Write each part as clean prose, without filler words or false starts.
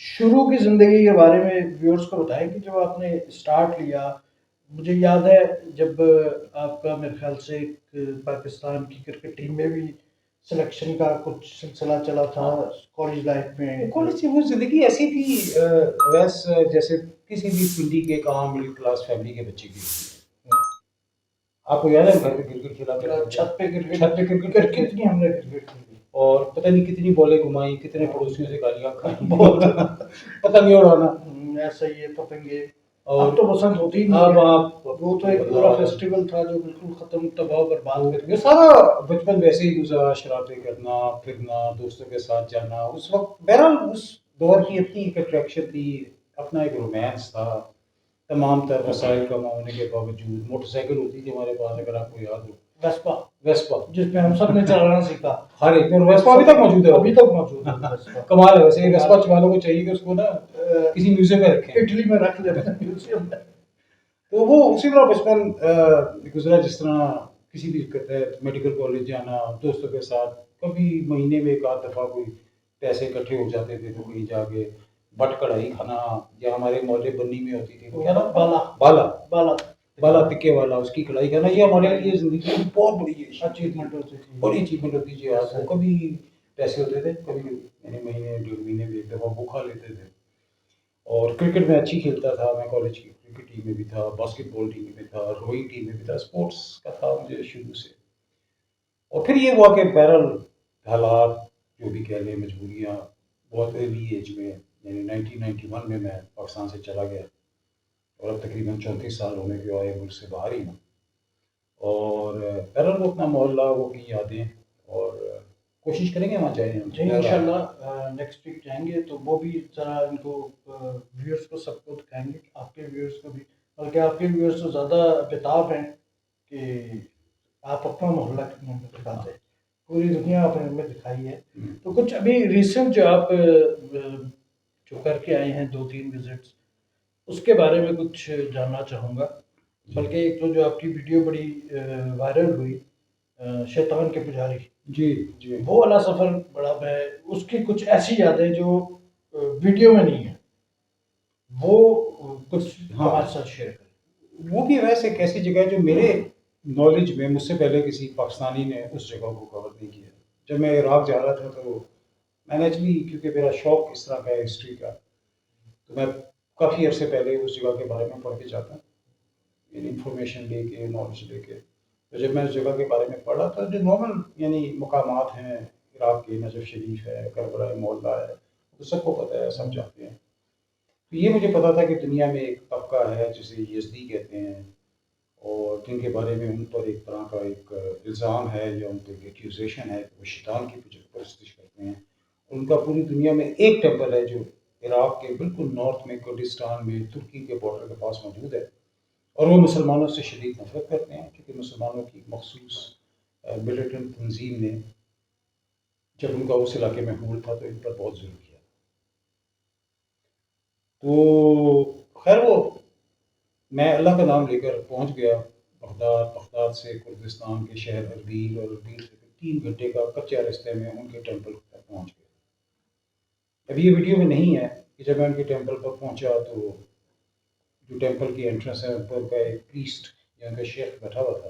شروع کی زندگی کے بارے میں ویورز کو بتائیں کہ جب آپ نے اسٹارٹ لیا. مجھے یاد ہے جب آپ کا میرے خیال سے ایک پاکستان کی کرکٹ ٹیم میں بھی سلیکشن کا کچھ سلسلہ چلا تھا کالج لائف میں. کالج کی وہ زندگی ایسی تھی ویس جیسے کسی بھی پنڈی کے ایک عام مڈل کلاس فیملی کے بچے کی. آپ کو یاد ہے گھر پہ کرکٹ کھیلا کرتے تھے؟ چھت پہ چھت پہ کرکٹ کتنی ہم نے کرکٹ کھیلی اور پتہ نہیں کتنی بالیں گھمائی, کتنے پڑوسیوں سے گالیاں کھائی, بہت پتنگ اڑانا. ایسا ہی ہے پتنگے. اور اب تو پسند ہوتی ہی اب نہیں ہے. آپ وہ تو ایک پورا فیسٹیول تھا جو بالکل ختم تباہ و برباد کر یہ گیا. سارا بچپن ویسے ہی گزرا, شرارتیں کرنا, پھرنا, دوستوں کے ساتھ جانا. اس وقت بہرحال اس دور کی اپنی ایک اٹریکشن تھی, اپنا ایک رومانس تھا. تمام تر وسائل کم ہونے کے باوجود موٹر سائیکل ہوتی تھی ہمارے پاس, اگر آپ کو یاد ہو, ویسپا, جس میں ہم سب نے چلانا سیکھا. ہر ایک میں ویسپا ابھی تک موجود ہے. ابھی تک موجود ہے ویسپا. کمال ہے ویسے, ویسپا والوں کو چاہیے کہ اس کو نا کسی میوزیم میں رکھیں, اٹلی میں رکھ لیتے ہیں میوزیم میں. تو وہ اسی طرح بچپن گزرا جس طرح کسی بھی کہتے ہیں میڈیکل کالج جانا دوستوں کے ساتھ, کبھی مہینے میں ایک آدھ دفعہ کوئی پیسے اکٹھے ہو جاتے تھے تو کہیں جا کے بٹ کڑھائی کھانا, یا ہمارے محلے بنی میں ہوتی تھی وہ کیا نام, بالا بالا بالا تکے والا, اس کی کڑھائی کھانا, یہ ہمارے لیے زندگی کی بہت بڑی اچیومنٹ ہوتی تھی. بڑی اچیومنٹ ہوتی تھی. آپ کو کبھی پیسے ہوتے تھے, کبھی یعنی مہینے ڈیڑھ مہینے میں ایک دفعہ وہ کھا لیتے تھے. اور کرکٹ میں اچھی کھیلتا تھا, میں کالج کی کرکٹ ٹیم میں بھی تھا, باسکٹ بال ٹیم میں تھا, روئنگ ٹیم میں بھی تھا, اسپورٹس کا تھا مجھے شروع سے. اور پھر یہ ہوا کہ بہرحال حالات جو بھی کہہ لیں, مجبوریاں, بہت ارلی ایج میں یعنی 1991 میں پاکستان سے چلا گیا, اور اب تقریباً 34 سال ہونے کے آئے ملک سے باہر ہی ہوں. اور بہرحال وہ اپنا محلہ, وہ کی یادیں, اور کوشش کریں گے وہاں جائیں ہم. جی انشاءاللہ نیکسٹ ویک جائیں گے تو وہ بھی ذرا ان کو ویورز کو سب کو دکھائیں گے, آپ کے ویورز کو بھی, بلکہ آپ کے ویورز تو زیادہ بےتاب ہیں کہ آپ اپنا محلہ کتنے میں دکھاتے ہیں. پوری دنیا آپ نے ہمیں دکھائی ہے. تو کچھ ابھی ریسنٹ جو آپ جو کر کے آئے ہیں 2-3 وزٹس, اس کے بارے میں کچھ جاننا چاہوں گا. بلکہ ایک تو جو آپ کی ویڈیو بڑی وائرل ہوئی شیطان کے پجاری, جی جی, وہ والا سفر بڑا, میں اس کی کچھ ایسی یادیں جو ویڈیو میں نہیں ہیں, وہ کچھ ہمارے ساتھ شیئر کریں. وہ بھی ویسے ایک ایسی جگہ ہے جو میرے نالج میں مجھ سے پہلے کسی پاکستانی نے اس جگہ کو کور نہیں کیا. جب میں عراق جا رہا تھا تو میں نے ایکچولی, کیونکہ میرا شوق اس طرح کا ہے ہسٹری کا, تو میں کافی عرصے پہلے اس جگہ کے بارے میں پڑھ کے جاتا ہوں, یعنی انفارمیشن لے کے, نالج لے کے. تو جب میں اس جگہ کے بارے میں پڑھا تو جو نارمل یعنی مقامات ہیں عراق کے, نجف شریف ہے, کربلا ہے, مولا ہے, تو سب کو پتہ ہے, سب جانتے ہیں. تو یہ مجھے پتا تھا کہ دنیا میں ایک طبقہ ہے جسے یزدی کہتے ہیں, اور جن کے بارے میں ان پر ایک طرح کا ایک الزام ہے یا ان پہ ایک ایکیوزیشن ہے کہ وہ شیطان کی پرستش کرتے ہیں. ان کا پوری دنیا میں ایک ٹیمپل ہے جو عراق کے بالکل نارتھ میں کردستان میں ترکی کے بارڈر کے پاس موجود ہے, اور وہ مسلمانوں سے شدید نفرت کرتے ہیں, کیونکہ مسلمانوں کی مخصوص ملیٹنٹ تنظیم نے جب ان کا اس علاقے میں حمل تھا تو ان پر بہت ظلم کیا. تو خیر وہ میں اللہ کا نام لے کر پہنچ گیا بغداد, بغداد سے کردستان کے شہر اربیل, اور اربیل سے 3 گھنٹے کا کچا راستے میں ان کے ٹیمپل تک پہنچ گیا. اب یہ ویڈیو میں نہیں ہے کہ جب میں ان کے ٹیمپل پر پہنچا تو جو ٹیمپل کی انٹرنس ہے پر کا ایک پریسٹ یا ان کا شیخ بیٹھا ہوا تھا,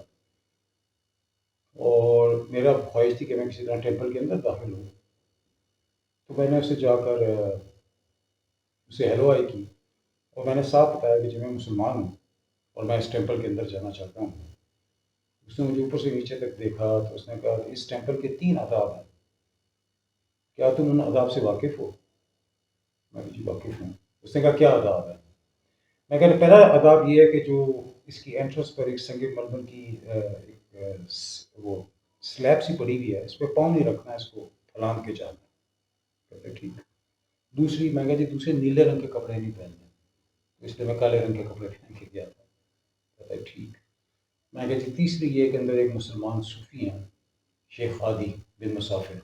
اور میرا خواہش تھی کہ میں کسی طرح ٹیمپل کے اندر داخل ہوں. تو میں نے اسے جا کر اسے ہیلو آئی کی, اور میں نے صاف بتایا کہ جب میں مسلمان ہوں اور میں اس ٹیمپل کے اندر جانا چاہتا ہوں. اس نے مجھے اوپر سے نیچے تک دیکھا تو اس نے کہا اس ٹیمپل کے 3 آداب ہیں, کیا تم ان آداب سے واقف ہو؟ میں جی واقف ہوں. اس نے کہا کیا آداب ہے؟ میں کہا پہلا آداب یہ ہے کہ جو اس کی انٹرنس پر ایک سنگ مرمر کی ایک وہ سلیب سی پڑی ہوئی ہے, اس پہ پاؤں نہیں رکھنا ہے, اس کو پھلان کے جانا. کہتے ٹھیک. دوسری, میں کہا جی دوسرے نیلے رنگ کے کپڑے نہیں پہننے, اس لیے میں کالے رنگ کے کپڑے پہن کے گیا تھا. کہتا ہے ٹھیک. میں کہا جی تیسری یہ کہ اندر ایک مسلمان صوفی ہیں شیخ ہادی بن مسافر,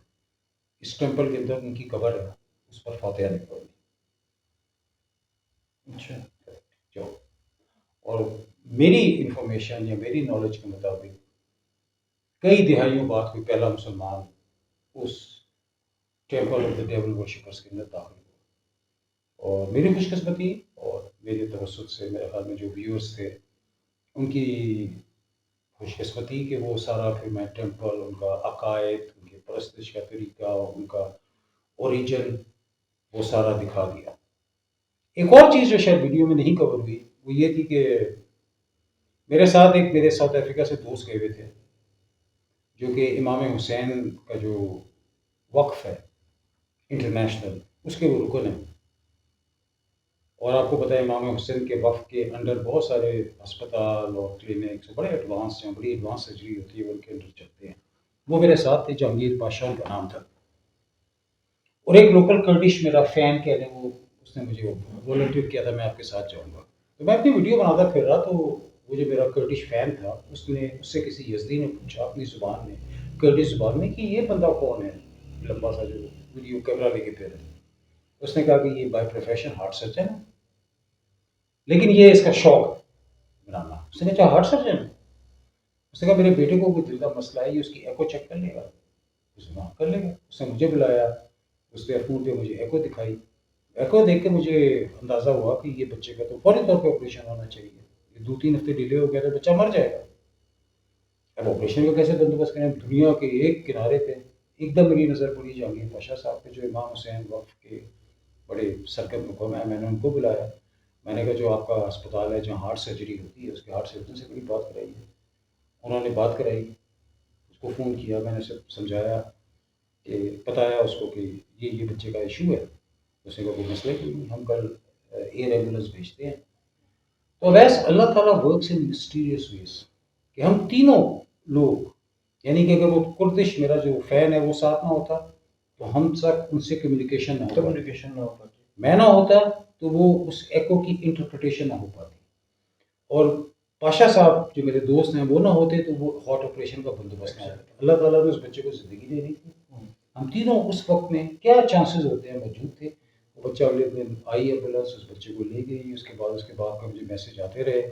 اس ٹیمپل کے اندر ان کی قبر ہے, اس پر فاتحہ نہیں پڑھنی. اچھا, جاؤ. اور میری انفارمیشن یا میری نالج کے مطابق کئی دہائیوں بعد کوئی پہلا مسلمان اس temple of the devil worshippers کے اندر داخل ہوا. اور میری خوش قسمتی اور میرے توسط سے میرے خیال میں جو ویورز تھے ان کی خوش قسمتی کہ وہ سارا پھر میں ٹیمپل، ان کا عقائد، ان کے پرستش کا طریقہ، ان کا اوریجن وہ سارا دکھا دیا۔ ایک اور چیز جو شاید ویڈیو میں نہیں کور ہوئی وہ یہ تھی کہ میرے ساتھ ایک میرے ساؤتھ افریقہ سے دوست گئے ہوئے تھے جو کہ امام حسین کا جو وقف ہے انٹرنیشنل اس کے وہ رکن ہیں، اور آپ کو پتہ ہے امام حسین کے وقف کے انڈر بہت سارے ہسپتال اور کلینکس بڑے ایڈوانس ہیں، بڑی ایڈوانس سرجری ہوتی ہے، ان کے انڈر چلتے ہیں۔ وہ میرے ساتھ تھے، جہانگیر پاشا ان کا نام تھا، اور ایک لوکل کرڈش میرا فین کہہ لیں، وہ اس نے مجھے والنٹیئر کیا تھا میں آپ کے ساتھ جاؤں گا۔ تو میں اپنی ویڈیو بناتا پھر رہا تو وہ جو میرا کرڈش فین تھا اس سے کسی یزدی نے پوچھا اپنی زبان میں، کرڈش زبان میں، کہ یہ بندہ کون ہے لمبا سا جو ویڈیو کیمرہ لے کے پھر رہا ہے؟ اس نے کہا کہ یہ بائی پروفیشن ہارٹ سرجن ہے، لیکن یہ اس کا شوق ہے بنانا۔ اس نے کہا ہارٹ سرجن ہے؟ اس نے کہا میرے بیٹے کو کوئی دل کا مسئلہ ہے، یہ اس کی ایکو چیک کر لے گا؟ اس نے کہا کر لے گا۔ اس نے مجھے بلایا، اس نے فون پہ مجھے ایکو دکھائی، ایکو دیکھ کے مجھے اندازہ ہوا کہ یہ بچے کا تو فوری طور پہ آپریشن ہونا چاہیے، یہ 2-3 ہفتے ڈیلے ہو گیا تو بچہ مر جائے گا۔ اب آپریشن کا کیسے بندوبست کریں؟ دنیا کے ایک کنارے پہ ایک دم میری نظر پڑی جہانگیر پاشا صاحب پہ جو امام حسین وقف کے بڑے سرکت حکم ہیں۔ میں نے ان کو بلایا، میں نے کہا جو آپ کا ہسپتال ہے جہاں ہارٹ سرجری ہوتی ہے اس کے ہارٹ سرجن سے میری بات کرائی ہے۔ انہوں نے بات کرائی، اس کو فون کیا، میں نے سب سمجھایا کہ بتایا اس کو کہ یہ بچے کا ایشو ہے۔ اس نے کہا کوئی مسئلہ کوئی نہیں، ہم کل ایئر ایمبولینس بھیجتے ہیں۔ تو ویس اللہ تعالیٰ ورکس ان مسٹیریس ویز کہ ہم تینوں لوگ، یعنی کہ اگر وہ کردش میرا جو فین ہے وہ ساتھ نہ ہوتا تو ہم تک ان سے کمیونیکیشن نہ ہو پاتی، میں نہ ہوتا تو وہ اس ایکو کی انٹرپریٹیشن نہ ہو پاتی، اور پاشا صاحب جو میرے دوست ہیں وہ نہ ہوتے تو وہ ہارٹ آپریشن کا بندوبست نہ ہوتا۔ اللہ تعالیٰ نے اس بچے کو زندگی دینی تھی، ہم تینوں اس وقت میں کیا چانسز ہوتے ہیں موجود تھے۔ وہ بچہ اگلے دن آئی ایمبولینس اس بچے کو لے گئی، اس کے باپ کا مجھے میسج آتے رہے،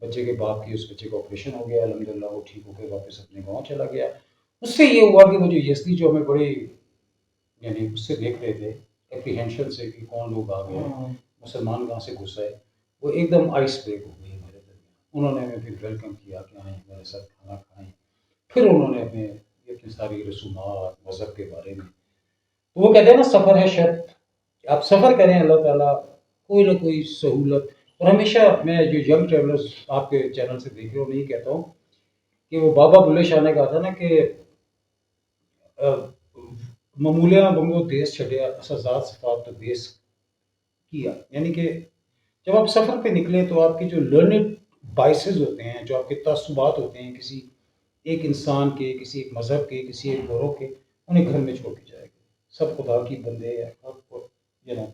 بچے کے باپ کی، اس بچے کا آپریشن ہو گیا الحمدللہ، وہ ٹھیک ہو کے واپس اپنے گاؤں چلا گیا۔ اس سے یہ ہوا کہ وہ جو یزدی جو ہمیں بڑے یعنی اس سے دیکھ رہے تھے اپریہینشن سے کہ کون لوگ آ گئے ہیں، مسلمان کہاں سے گھس آئے، وہ ایک دم آئس بریک ہو گئی ہمارے درمیان۔ انہوں نے ہمیں پھر ویلکم کیا کہ آئیں ہمارے ساتھ کھانا کھائیں، پھر انہوں نے ہمیں اپنی ساری رسومات مذہب کے بارے میں، تو وہ کہتے ہیں نا سفر ہے شرط، آپ سفر کریں اللہ تعالیٰ کوئی نہ کوئی سہولت۔ اور ہمیشہ میں جو ینگ ٹریولرز آپ کے چینل سے دیکھ رہے ہوں میں یہ کہتا ہوں کہ وہ بابا بلے شاہ نے کہا تھا نا کہ معمولیاں بنگو دیس چھڈیا اسا ذات صفات تو دیس کیا، یعنی کہ جب آپ سفر پہ نکلیں تو آپ کے جو لرنڈ بائسز ہوتے ہیں، جو آپ کے تعصبات ہوتے ہیں کسی ایک انسان کے، کسی ایک مذہب کے، کسی ایک گروہ کے، انہیں گھر میں چھوڑ کے جائے گا۔ سب خدا کی بندے ہیں،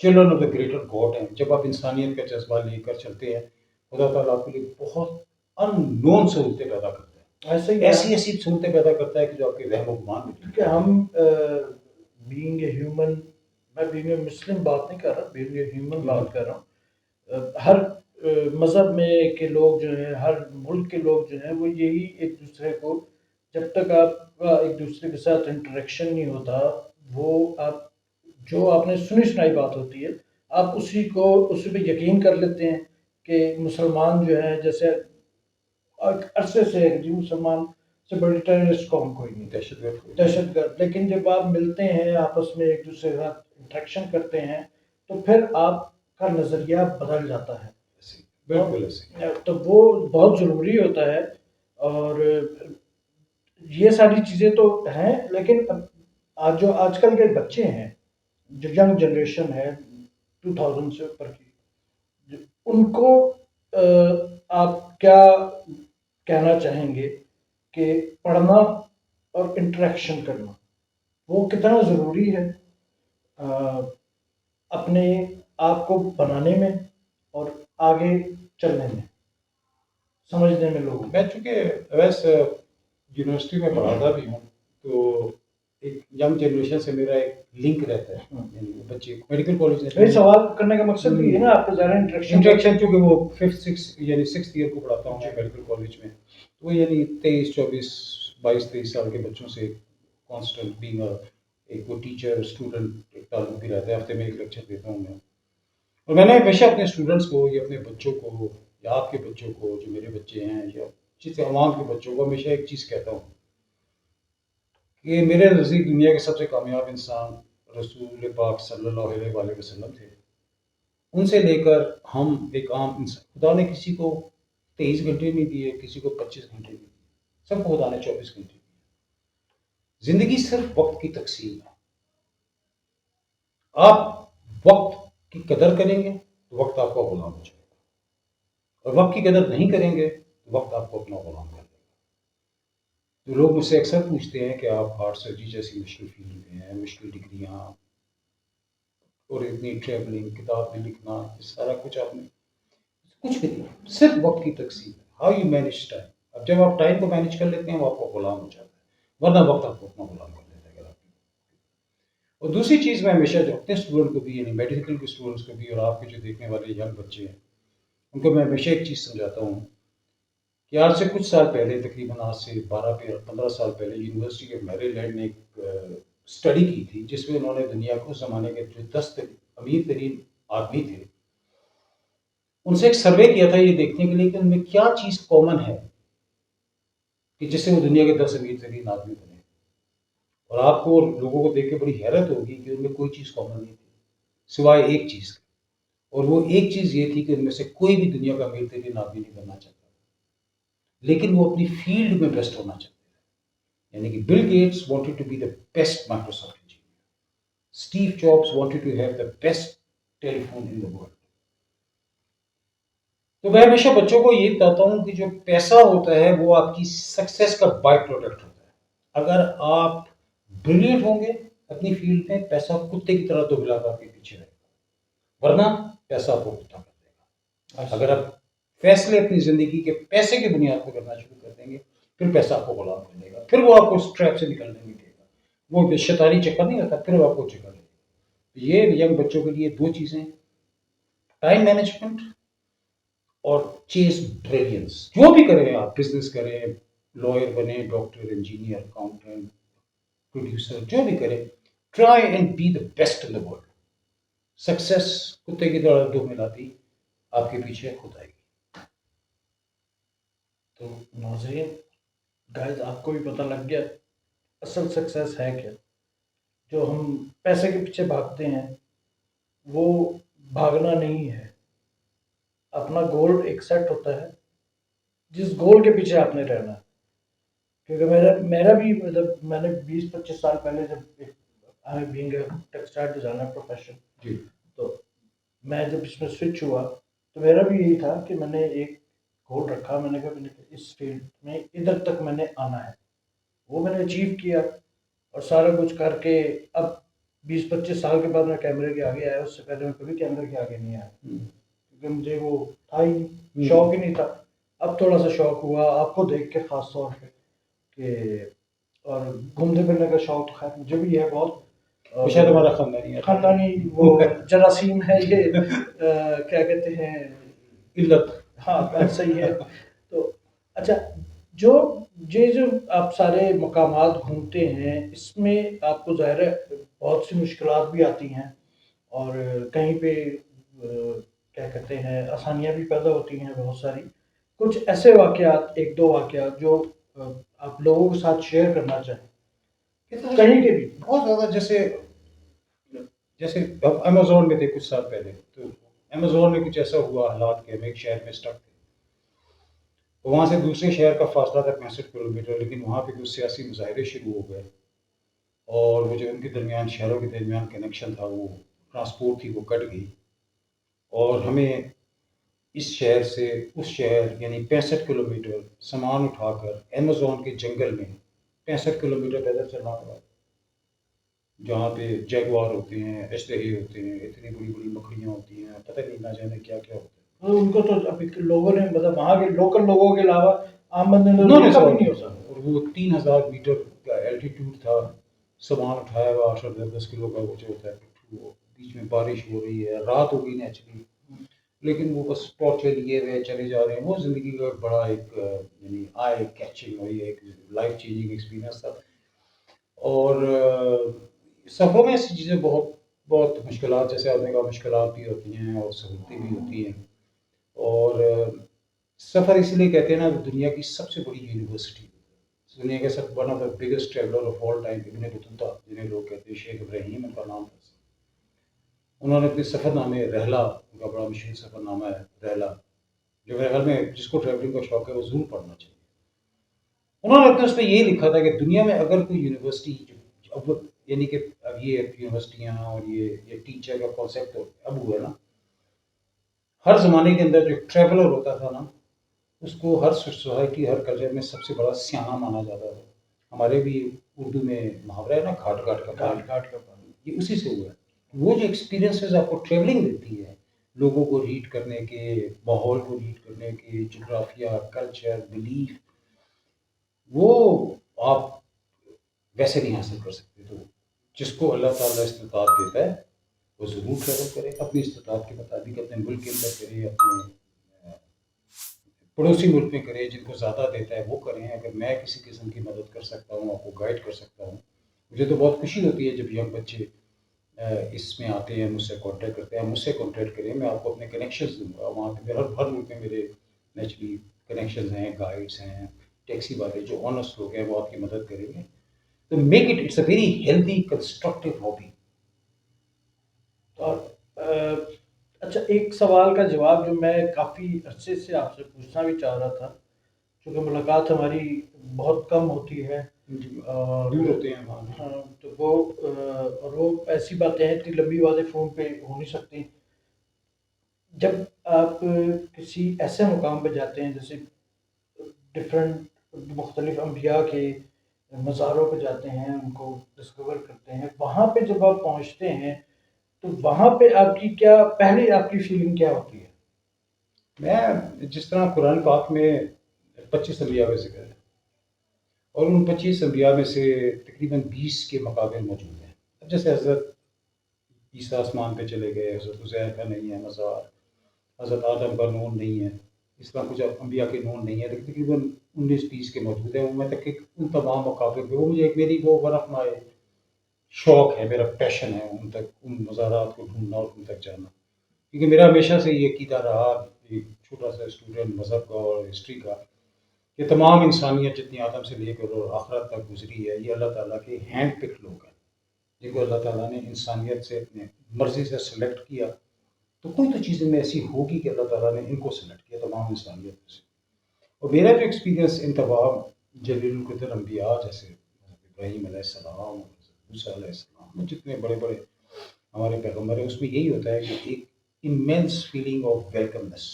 children of the greater God ہیں۔ جب آپ انسانیت کا جذبہ لے کر چلتے ہیں خدا تعالیٰ آپ کے لیے بہت ان نون سہولتیں پیدا کرتا ہے، ایسے ہی ایسی صورتیں پیدا کرتا ہے کہ جو آپ کے رحم و گمان میں، کیونکہ ہم بینگ اے ہیومن، میں بینگ اے مسلم بات نہیں کر رہا، بینگ اے ہیومن بات کر رہا ہوں۔ ہر مذہب میں کے لوگ جو ہیں، ہر ملک کے لوگ جو ہیں، وہ یہی ایک دوسرے کو، جب تک آپ کا ایک دوسرے کے ساتھ انٹریکشن نہیں ہوتا، وہ آپ جو آپ نے سنی سنائی بات ہوتی ہے آپ اسی پہ یقین کر لیتے ہیں کہ مسلمان جو ہیں، جیسے عرصے سے جی مسلمان سے بڑی ٹیررسٹ قوم کوئی نہیں، دہشت گرد، لیکن جب آپ ملتے ہیں آپس میں ایک دوسرے کے ساتھ انٹریکشن کرتے ہیں تو پھر آپ کا نظریہ بدل جاتا ہے، بالکل تو وہ بہت ضروری ہوتا ہے۔ اور یہ ساری چیزیں تو ہیں، لیکن جو آج کل کے بچے ہیں، جو ینگ جنریشن ہے 2000 سے اوپر کی، ان کو آپ کیا کہنا چاہیں گے کہ پڑھنا اور انٹریکشن کرنا وہ کتنا ضروری ہے اپنے آپ کو بنانے میں اور آگے چلنے میں، سمجھنے میں لوگوں؟ میں چونکہ ویسے یونیورسٹی میں پڑھاتا بھی ہوں تو ایک ینگ جنریشن سے میرا ایک لنک رہتا ہے، یعنی بچے میڈیکل کالج میں سوال کرنے کا مقصد بھی ہے نا آپ کو زیادہ انٹریکشن چونکہ وہ 6th ایئر کو پڑھاتا ہوں میں میڈیکل کالج میں، تو یعنی 22 سال کے بچوں سے کانسٹنٹ بینگ ایک وہ ٹیچر اسٹوڈنٹ ایک تعلق بھی رہتا ہے، ہفتے میں ایک لیکچر دیتا ہوں میں۔ اور میں نے ہمیشہ اپنے اسٹوڈنٹس کو یا اپنے بچوں کو یا آپ کے بچوں کو جو میرے بچے ہیں یا جس عوام کے بچوں کو ہمیشہ ایک چیز کہتا ہوں کہ میرے نزدیک دنیا کے سب سے کامیاب انسان رسول پاک صلی اللہ علیہ وآلہ وسلم تھے. ان سے لے کر ہم ایک عام انسان، خدا نے کسی کو 23 گھنٹے نہیں دیے، کسی کو 25 گھنٹے نہیں دیے، سب کو خدا نے 24 گھنٹے دیے. زندگی صرف وقت کی تقسیم ہے. آپ وقت کی قدر کریں گے تو وقت آپ کا غلام ہو جائے گا، اور وقت کی قدر نہیں کریں گے تو وقت آپ کو اپنا غلام کر دے گا. تو لوگ مجھ سے اکثر پوچھتے ہیں کہ آپ ہارٹ سرجری جیسی مشکل فیلڈ میں ہیں، مشکل ڈگریاں اور اتنی ٹریولنگ، کتاب بھی لکھنا، یہ سارا کچھ آپ نے کچھ بھی نہیں، صرف وقت کی تقسیم ہے. How you manage time. اب جب آپ ٹائم کو مینج کر لیتے ہیں وہ آپ کا غلام ہو جاتا ہے، ورنہ وقت آپ کو اپنا غلام کر لیتا ہے. اگر آپ اور دوسری چیز میں ہمیشہ جو اپنے اسٹوڈنٹ کو بھی، یعنی میڈیکل کے اسٹوڈنٹس کو بھی، اور آپ کے جو دیکھنے والے ینگ بچے ہیں ان کو میں ہمیشہ ایک چیز سمجھاتا ہوں کہ آج سے کچھ سال پہلے، تقریباً آج سے 15 سال پہلے، یونیورسٹی آف میری لینڈ نے ایک اسٹڈی کی تھی جس میں انہوں نے دنیا کو اس زمانے کے جو 10 امیر ترین آدمی تھے ان سے ایک سروے کیا تھا یہ دیکھنے کے لیے کہ ان میں کیا چیز کامن ہے کہ جس سے وہ دنیا کے 10 امیر ترین آدمی بنے. اور آپ کو لوگوں کو دیکھ کے بڑی حیرت ہوگی کہ ان میں کوئی چیز کامن نہیں تھی سوائے ایک چیز کی، اور وہ ایک چیز یہ تھی کہ ان میں سے کوئی بھی دنیا کا امیر ترین آدمی نہیں بننا چاہتا، لیکن وہ اپنی فیلڈ میں بیسٹ ہونا چاہتے تھے. یعنی کہ Bill Gates wanted to be the best Microsoft engineer, Steve Jobs wanted to have the best telephone in the world. تو میں ہمیشہ بچوں کو یہ بتاتا ہوں کہ جو پیسہ ہوتا ہے وہ آپ کی سکسیس کا بائی پروڈکٹ ہوتا ہے. اگر آپ بریلینٹ ہوں گے اپنی فیلڈ میں، پیسہ کتے کی طرح دبلا کر کے پیچھے رہے گا، ورنہ پیسہ آپ کو کتا کر دے گا. اگر آپ فیصلے اپنی زندگی کے پیسے کی بنیاد پر کرنا شروع کر دیں گے پھر پیسہ آپ کو غلام کر دے گا، پھر وہ آپ کو اس ٹریپ سے نکلنے نہیں دے گا. وہ شیطانی چکر نہیں رہتا، پھر وہ آپ کو چکر دے گا. یہ ینگ بچوں کے لیے دو چیزیں، ٹائم مینجمنٹ اور چیز بریلینس. جو بھی کریں آپ، بزنس کریں، لائر بنیں، ڈاکٹر، انجینئر، اکاؤنٹنٹ، پروڈیوسر، جو بھی کریں، try and be the best in the world. Success کتے کی طرح دو ملاتی آپ کے پیچھے خود آئے گی. تو ناظرین، گائز آپ کو بھی پتہ لگ گیا اصل سکسیس ہے کیا. جو ہم پیسے کے پیچھے بھاگتے ہیں وہ بھاگنا نہیں ہے. اپنا گول ایک سیٹ ہوتا ہے جس گول کے پیچھے آپ نے رہنا ہے. کیونکہ میرا بھی مطلب میں نے 20-25 سال پہلے جب I being a textile designer profession, جی تو میں جب اس میں سوئچ ہوا تو میرا بھی یہی تھا کہ میں نے ایک گول رکھا. میں نے کہا میں نے اس فیلڈ میں ادھر تک میں نے آنا ہے. وہ میں نے اچیو کیا اور سارا کچھ کر کے اب 20-25 سال کے بعد میں کیمرے کے آگے آیا. اس سے پہلے میں کبھی کیمرے کے آگے نہیں آیا کیونکہ مجھے وہ تھا ہی نہیں، شوق ہی نہیں تھا. اب تھوڑا سا شوق ہوا آپ کو دیکھ کے، خاص طور پہ کہ اور گھومنے پھرنے کا شوق تو خیر مجھے بھی ہے بہت. شاید ہمارا خاندانی ہے، خاندانی وہ جراثیم ہے یہ کیا کہتے ہیں، علت. ہاں صحیح ہے. تو اچھا، جو جو آپ سارے مقامات گھومتے ہیں اس میں آپ کو ظاہر ہے بہت سی مشکلات بھی آتی ہیں اور کہیں پہ کیا کہتے ہیں آسانیاں بھی پیدا ہوتی ہیں بہت ساری. کچھ ایسے واقعات، ایک دو واقعات جو آپ لوگوں کے ساتھ شیئر کرنا چاہیں کہیں کے بھی. بہت زیادہ. جیسے اب امیزون میں تھے کچھ سال پہلے، تو امیزون میں کچھ ایسا ہوا حالات کہ ہم ایک شہر میں اسٹک تھے. وہاں سے دوسرے شہر کا فاصلہ تھا 65 کلومیٹر، لیکن وہاں پہ کچھ سیاسی مظاہرے شروع ہو گئے اور وہ جو ان کے درمیان، شہروں کے درمیان کنیکشن تھا، وہ ٹرانسپورٹ تھی وہ کٹ گئی اور ہمیں اس شہر سے اس شہر یعنی 65 کلومیٹر سامان اٹھا کر امیزون کے جنگل میں 65 کلومیٹر پیدل چلنا پڑا، جہاں پہ جیگوار ہوتے ہیں، اشتہے ہوتے ہیں، اتنی بڑی بڑی مکڑیاں ہوتی ہیں، پتہ نہیں نہ جانے کیا کیا ہوتا ہے. ان کو تو ابھی لوگوں نے مطلب وہاں کے لوکل لوگوں کے علاوہ عام بندے نے دیکھا بھی نہیں ہو سکتا. اور وہ 3000 میٹر کا الٹیٹیوڈ تھا، سامان اٹھایا ہوا 8-10 کلو کا وہ جو ہوتا ہے پٹھو، بیچ میں بارش ہو رہی ہے، رات ہو گئی نیچرلی، لیکن وہ بس ٹارچر لیے ہوئے چلے جا رہے ہیں. وہ زندگی کا بڑا ایک یعنی آئی کیچنگ اور یہ ایک لائف چینجنگ ایکسپیرینس تھا. اور سفر میں ایسی چیزیں بہت بہت مشکلات، جیسے آپ نے کہا، مشکلات بھی ہوتی ہیں اور سہولتیں بھی ہوتی ہیں. اور سفر اس لیے کہتے ہیں نا، دنیا کی سب سے بڑی یونیورسٹی، دنیا کے سب one of the biggest traveller of all time Ibn Battuta, جنہیں لوگ کہتے ہیں شیخ ابراہیم ان کا نام تھا. انہوں نے اپنے سفر نامے رحلہ، ان کا بڑا مشہور سفر نامہ ہے رحلہ، جو میرے خیال میں جس کو ٹریولنگ کا شوق ہے وہ ضرور پڑھنا چاہیے. انہوں نے اپنے اس میں یہی لکھا تھا کہ دنیا میں اگر کوئی یونیورسٹی اب، یعنی کہ اب یہ یونیورسٹیاں اور یہ ٹیچر کا کانسیپٹ اب ہوا ہے نا، ہر زمانے کے اندر جو ٹریولر ہوتا تھا نا، اس کو ہر سوسائٹی، ہر کلچر میں سب سے بڑا سیانہ مانا جاتا تھا. ہمارے بھی اردو میں محاورہ ہے نا، گھاٹ گھاٹ کا پانی، گھاٹ گھاٹ کا پانی. یہ اسی سے ہوا ہے. وہ جو ایکسپیرینسز آپ کو ٹریولنگ دیتی ہے، لوگوں کو ریڈ کرنے کے، ماحول کو ریڈ کرنے کے، جغرافیہ، کلچر، بلیف، وہ آپ ویسے نہیں حاصل کر سکتے. تو جس کو اللہ تعالیٰ استطاعت دیتا ہے وہ ضرور ٹریول کرے، اپنی استطاعت کے مطابق، اپنے ملک کے اندر کرے، اپنے پڑوسی ملک میں کرے، جن کو زیادہ دیتا ہے وہ کریں. اگر میں کسی قسم کی مدد کر سکتا ہوں، آپ کو گائڈ کر سکتا ہوں، مجھے تو بہت خوشی ہوتی ہے جب ینگ بچے اس میں آتے ہیں، مجھ سے کانٹیکٹ کرتے ہیں. مجھ سے کانٹیکٹ کریں، میں آپ کو اپنے کنیکشنز دوں گا. وہاں پہ ہر ملک میں میرے نیچرلی کنیکشنز ہیں، گائیڈس ہیں، ٹیکسی والے جو آنیسٹ لوگ ہیں وہ آپ کی مدد کریں گے. تو make it, it's a very healthy constructive hobby. اور اچھا، ایک سوال کا جواب جو میں کافی عرصے سے آپ سے پوچھنا بھی چاہ رہا تھا، چونکہ ملاقات ہماری بہت کم ہوتی ہے اور دور ہوتے ہیں وہاں. ہاں، تو وہ اور وہ ایسی باتیں ہیں، اتنی لمبی باتیں فون پہ ہو نہیں سکتی. جب آپ کسی ایسے مقام پہ جاتے ہیں، جیسے ڈفرینٹ مختلف انبیاء کے مزاروں پہ جاتے ہیں، ان کو ڈسکور کرتے ہیں، وہاں پہ جب آپ پہنچتے ہیں تو وہاں پہ آپ کی کیا پہلے آپ کی فیلنگ کیا ہوتی ہے؟ میں جس طرح قرآن پاک میں 25 انبیاء کا ذکر ہے، اور ان 25 انبیاء میں سے تقریباً 20 کے مقابل موجود ہیں. اب جیسے حضرت عیسیٰ آسمان پہ چلے گئے، حضرت عزیر کا نہیں ہے مزار، حضرت آدم کا نون نہیں ہے، اس طرح کچھ انبیاء کے نون نہیں ہے، لیکن تقریباً 19-20 کے موجود ہیں. وہ میں تک ان تمام مقابل پہ، وہ مجھے ایک میری وہ ون آف مائی شوق ہے، میرا پیشن ہے ان تک، ان مزارات کو ڈھونڈنا اور ان تک جانا. کیونکہ میرا ہمیشہ سے یہ عقیدہ رہا، ایک چھوٹا سا اسٹوڈنٹ مذہب کا اور ہسٹری کا، کہ تمام انسانیت جتنی آدم سے لے کر اور آخرت تک گزری ہے، یہ اللہ تعالیٰ کے ہینڈ پک لوگ ہیں، جن کو اللہ تعالیٰ نے انسانیت سے اپنے مرضی سے سلیکٹ کیا. تو کوئی تو چیز ان میں ایسی ہوگی کہ اللہ تعالیٰ نے ان کو سلیکٹ کیا تمام انسانیت میں سے. اور میرا جو ایکسپیرینس ان تمام جلیل القدر انبیاء، جیسے حضرت ابراہیم علیہ السلام، حضرت موسیٰ علیہ السلام، جتنے بڑے بڑے ہمارے پیغمبر ہیں، اس میں یہی ہوتا ہے کہ ایک immense feeling of welcomeness،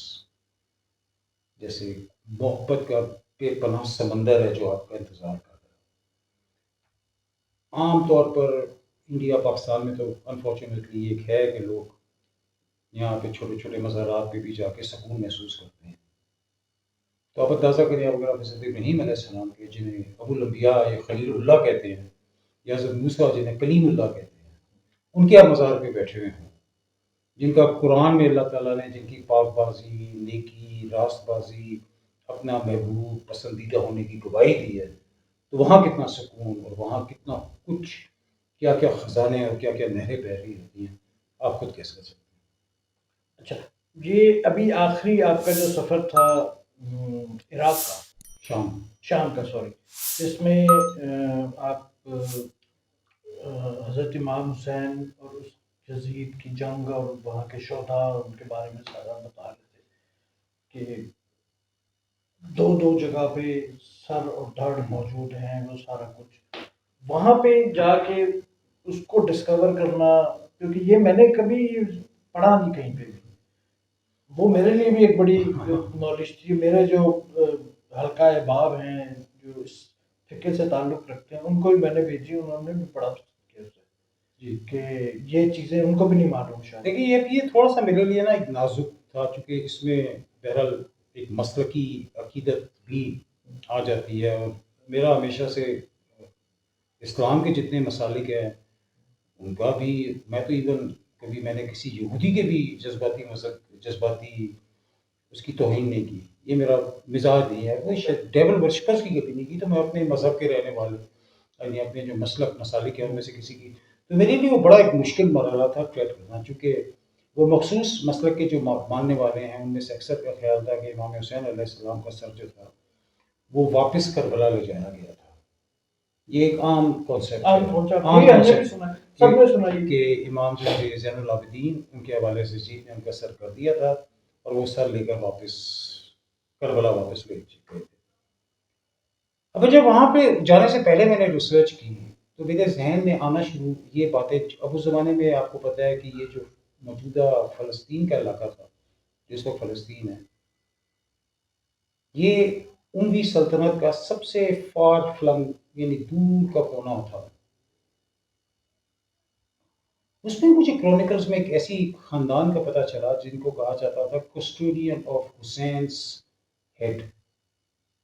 جیسے محبت کا بے پناہ سمندر ہے جو آپ کا انتظار کر رہا ہے. عام طور پر انڈیا پاکستان میں تو انفارچونیٹلی ایک ہے کہ لوگ یہاں پہ چھوٹے چھوٹے مزارات پہ بھی جا کے سکون محسوس کرتے ہیں. تو آپ اندازہ کریں، اگر آپ حضرت ابراہیم علیہ السلام کے، جنہیں ابو الانبیاء یا خلیل اللہ کہتے ہیں، یا حضرت موسیٰ جنہیں کلیم اللہ کہتے ہیں، ان کے آپ مزار پہ بیٹھے ہوئے ہیں، جن کا قرآن میں اللہ تعالیٰ نے جن کی پاک بازی، نیکی، راست بازی، اپنا محبوب پسندیدہ ہونے کی گواہی دی ہے. تو وہاں کتنا سکون اور وہاں کتنا کچھ، کیا کیا خزانے اور کیا کیا نہریں بہہ رہی ہوتی ہیں، آپ خود کیسے کر سکتے ہیں. اچھا، یہ ابھی آخری آپ کا جو سفر تھا عراق کا، شام. شام کا، سوری، جس میں آپ حضرت امام حسین اور اس یزید کی جنگ اور وہاں کے شہداء، ان کے بارے میں سارا بتا رہے تھے کہ دو دو جگہ پہ سر اور دھڑ موجود ہیں، وہ سارا کچھ وہاں پہ جا کے اس کو ڈسکور کرنا، کیونکہ یہ میں نے کبھی پڑھا نہیں کہیں پہ بھی، وہ میرے لیے بھی ایک بڑی نالج تھی. میرے جو حلقہ احباب ہیں جو اس فقہ سے تعلق رکھتے ہیں، ان کو بھی میں نے بھیجی، انہوں نے بھی پڑھا جی، کہ یہ چیزیں ان کو بھی نہیں معلوم شاید. دیکھیے یہ تھوڑا سا میرے لیے نا ایک نازک تھا، چونکہ اس میں بہرحال ایک مسلکی عقیدت بھی آ جاتی ہے. اور میرا ہمیشہ سے اسلام کے جتنے مسالک ہیں ان کا بھی، میں تو ایون کبھی میں نے کسی یہودی کے بھی جذباتی اس کی توہین نہیں کی. یہ میرا مزاج نہیں ہے. کوئی ڈیول ورشپرس کی کبھی نہیں کی. تو میں اپنے مذہب کے رہنے والے، یعنی اپنے جو مسلک مسالک ہیں ان میں سے کسی کی، تو میرے لیے وہ بڑا ایک مشکل مرحلہ تھا ٹریڈ کرنا، چونکہ وہ مخصوص مسلک کے جو ماننے والے ہیں ان میں سے اکثر کا خیال تھا کہ امام حسین علیہ السلام کا سر جو تھا وہ واپس کربلا لے جایا گیا تھا. یہ ایک عام کانسیپٹ ہے کہ امام جو تھے زین العابدین ان کے حوالے سے جی نے ان کا سر کر دیا تھا اور وہ سر لے کر واپس کربلا واپس لے گئے تھے. اب جب وہاں پہ جانے سے پہلے میں نے ریسرچ کی تو میرے ذہن میں آنا شروع یہ باتیں. اب اس زمانے میں آپ کو پتہ ہے کہ یہ جو موجودہ فلسطین کا علاقہ تھا جس کو فلسطین ہے، یہ اموی سلطنت کا سب سے فار فلنگ یعنی دور کا کونا تھا. اس میں مجھے کرونیکلز میں ایک ایسی خاندان کا پتہ چلا جن کو کہا جاتا تھا کسٹوڈین آف حسینس ہیڈ.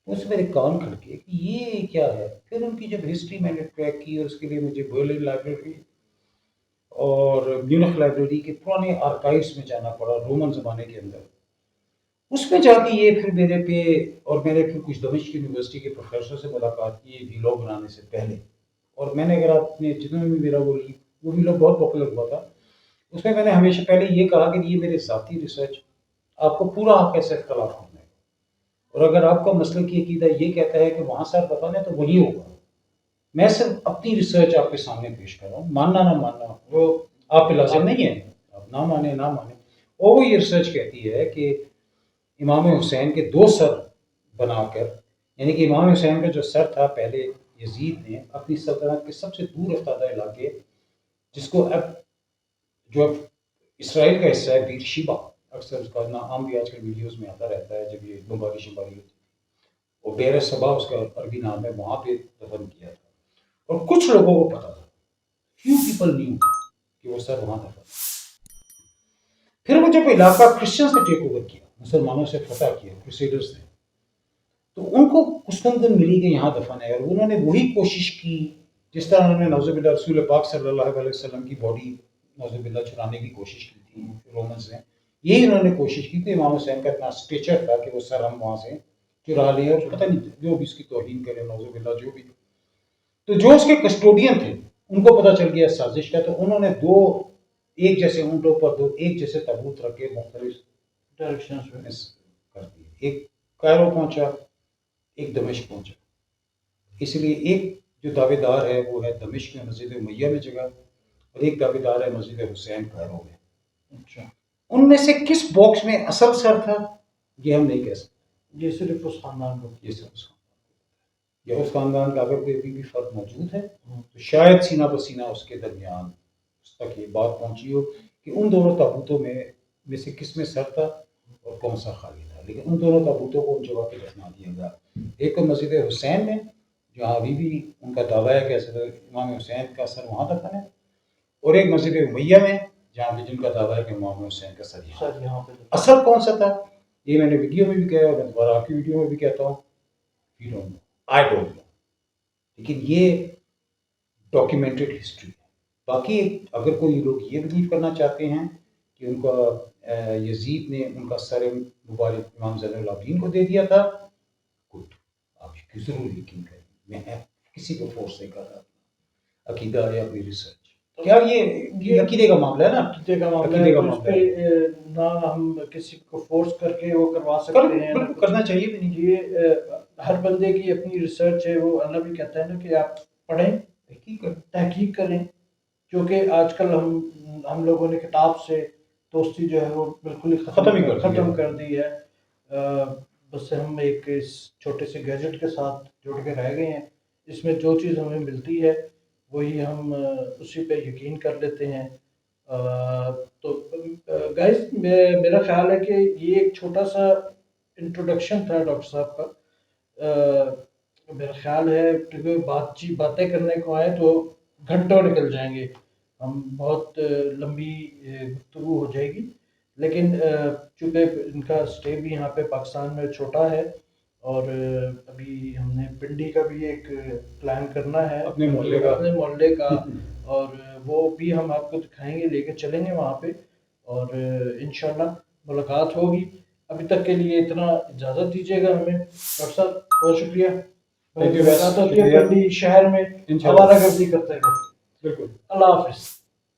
اس میرے کان کھڑکے کہ یہ کیا ہے. پھر ان کی جب ہسٹری میں نے ٹریک کی اور اس کے لیے مجھے برلن لائبریری اور میونخ لائبریری کے پرانے آرکائیوز میں جانا پڑا رومن زمانے کے اندر. اس میں جا کے یہ پھر میرے پہ اور میں نے پھر کچھ دمشق یونیورسٹی کے پروفیسر سے ملاقات کی ویلاگ بنانے سے پہلے. اور میں نے اگر آپ نے جتنے بھی میرا وہ ویلاگ بہت پاپولر ہوا تھا اس میں نے ہمیشہ پہلے یہ کہا کہ یہ میرے ذاتی ریسرچ آپ کو پورا آپ کیسے اختلاف کرنا ہے اور اگر آپ کا مسلک کی عقیدہ یہ کہتا ہے کہ وہاں سر دفن ہے تو وہی ہوگا. میں صرف اپنی ریسرچ آپ کے سامنے پیش کر رہا ہوں. ماننا نہ ماننا وہ آپ پہ لازم نہیں ہے، آپ نہ مانیں نہ مانیں. اور وہ یہ ریسرچ کہتی ہے کہ امام حسین کے دو سر بنا کر یعنی کہ امام حسین کا جو سر تھا پہلے یزید نے اپنی سلطنت کے سب سے دور افتادہ علاقے جس کو اب جو اب اسرائیل کا حصہ ہے بیر شیبہ، اکثر اس کا نام بھی آج کل ویڈیوز میں آتا رہتا ہے جب یہ بمباری شمباری ہوتی ہے، اور بیر صبا اس کا عربی نام ہے، وہاں پہ دفن کیا تھا. اور کچھ لوگوں کو پتا تھا، فیو پیپل نیو کہ وہ سر وہاں دفن. پھر وہ جب علاقہ کرسچن سے ٹیک اوور کیا، مسلمانوں سے فتح کیا کروسیڈرز نے، تو ان کو کسکندن ملی کہ یہاں دفن ہے. اور انہوں نے وہی کوشش کی جس طرح انہوں نے نعوذ باللہ رسول پاک صلی اللہ علیہ وسلم کی باڈی نعوذ باللہ چرانے کی کوشش کی تھی رومنز نے. یہی انہوں نے کوشش کی کہ امام حسین کا اتنا اسٹیچر تھا کہ وہ سر ہم وہاں سے چرا لیں اور پتہ نہیں جو بھی اس کی توہین کرے نعوذ باللہ جو بھی. تو جو اس کے کسٹوڈین تھے ان کو پتہ چل گیا سازش کا، تو انہوں نے دو ایک جیسے اونٹوں پر دو ایک جیسے تابوت رکھ کے مختلف ڈائریکشنز میں کر دیے. ایک کائرو پہنچا، ایک دمشق پہنچا. اس لیے ایک جو دعوے دار ہے وہ ہے دمشق میں مسجد امیہ میں جگہ اور ایک دعوے دار ہے مسجد حسین کائرو میں. اچھا، ان میں سے کس باکس میں اصل سر تھا یہ ہم نہیں کہہ سکتے. یہ صرف اس خاندان کو، یہ صرف اس خاندان یا اس خاندان کا اگر کوئی ابھی بھی فرق موجود ہے تو شاید سینہ بسینہ اس کے درمیان اس تک یہ بات پہنچی ہو کہ ان دونوں تابوتوں میں سے کس میں سر تھا اور کون سا خالی تھا. لیکن ان دونوں تابوتوں کو ان جگہ پہ دفنا دیا گیا. ایک تو مسجد حسین میں جہاں ابھی بھی ان کا دعویٰ ہے کہ امام حسین کا سر وہاں دفن ہے، اور ایک مسجد امیہ میں جہاں پہ جن کا دعویٰ ہے کہ امام حسین کا سر یہاں پہ. اصل کون سا تھا یہ میں نے ویڈیو میں بھی کہا اور میں دوبارہ آپ کی ویڈیو میں بھی کہتا ہوں we don't know, I don't know. لیکن یہ ڈاکیومنٹڈ ہسٹری ہے. باقی اگر کوئی لوگ یہ بلیو کرنا چاہتے ہیں کہ ان کا یزید نے ان کا سر مبارک امام زین العابدین کو دے دیا تھا، گڈ، آپ ضرور یقین کریں. میں کسی کو فورس نہیں کر رہا عقیدہ یا کوئی ریسرچ. کیا یہ عقیدے کا معاملہ ہے نا، عقیدے کا معاملہ ہے، نہ ہم کسی کو فورس کر کے وہ کروا سکتے ہیں، کرنا چاہیے بھی نہیں. یہ ہر بندے کی اپنی ریسرچ ہے. وہ اللہ بھی کہتا ہے نا کہ آپ پڑھیں تحقیق کریں، کیونکہ آج کل ہم لوگوں نے کتاب سے دوستی جو ہے وہ بالکل ہی ختم کر دی ہے. بس ہم ایک اس چھوٹے سے گیجٹ کے ساتھ جڑ کے رہ گئے ہیں. اس میں جو چیز ہمیں ملتی ہے وہی ہم اسی پہ یقین کر لیتے ہیں. تو گائز میرا خیال ہے کہ یہ ایک چھوٹا سا انٹروڈکشن تھا ڈاکٹر صاحب کا. میرا خیال ہے کہ باتیں کرنے کو آئے تو گھنٹوں نکل جائیں گے، ہم بہت لمبی گفتگو ہو جائے گی. لیکن چونکہ ان کا اسٹے بھی یہاں پہ پاکستان میں چھوٹا ہے اور ابھی ہم نے پنڈی کا بھی ایک پلان کرنا ہے اپنے محلے کا اور وہ بھی ہم آپ کو دکھائیں گے، لے کے چلیں گے وہاں پہ اور انشاءاللہ ملاقات ہوگی. ابھی تک کے لیے اتنا اجازت دیجیے گا ہمیں. ڈاکٹر صاحب بہت شکریہ. ملاقات ہوتی ہے پنڈی شہر میں، آوارہ گردی کرتے ہوئے. بالکل. اللہ حافظ.